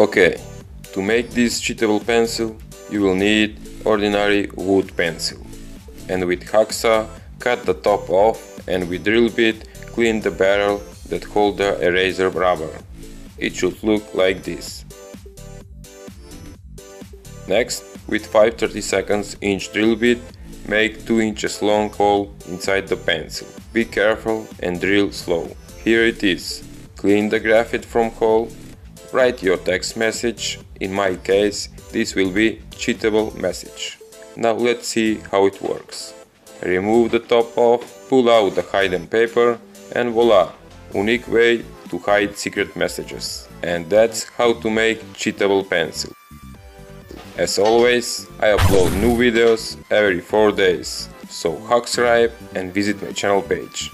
Okay, to make this cheatable pencil you will need ordinary wood pencil. And with hacksaw cut the top off and with drill bit clean the barrel that hold the eraser rubber. It should look like this. Next, with 5/32 inch drill bit, make 2 inches long hole inside the pencil. Be careful and drill slow. Here it is. Clean the graphite from hole. Write your text message. In my case, this will be cheatable message. Now let's see how it works. Remove the top off, pull out the hidden paper, and voila! Unique way to hide secret messages. And that's how to make cheatable pencil. As always, I upload new videos every 4 days, so subscribe and visit my channel page.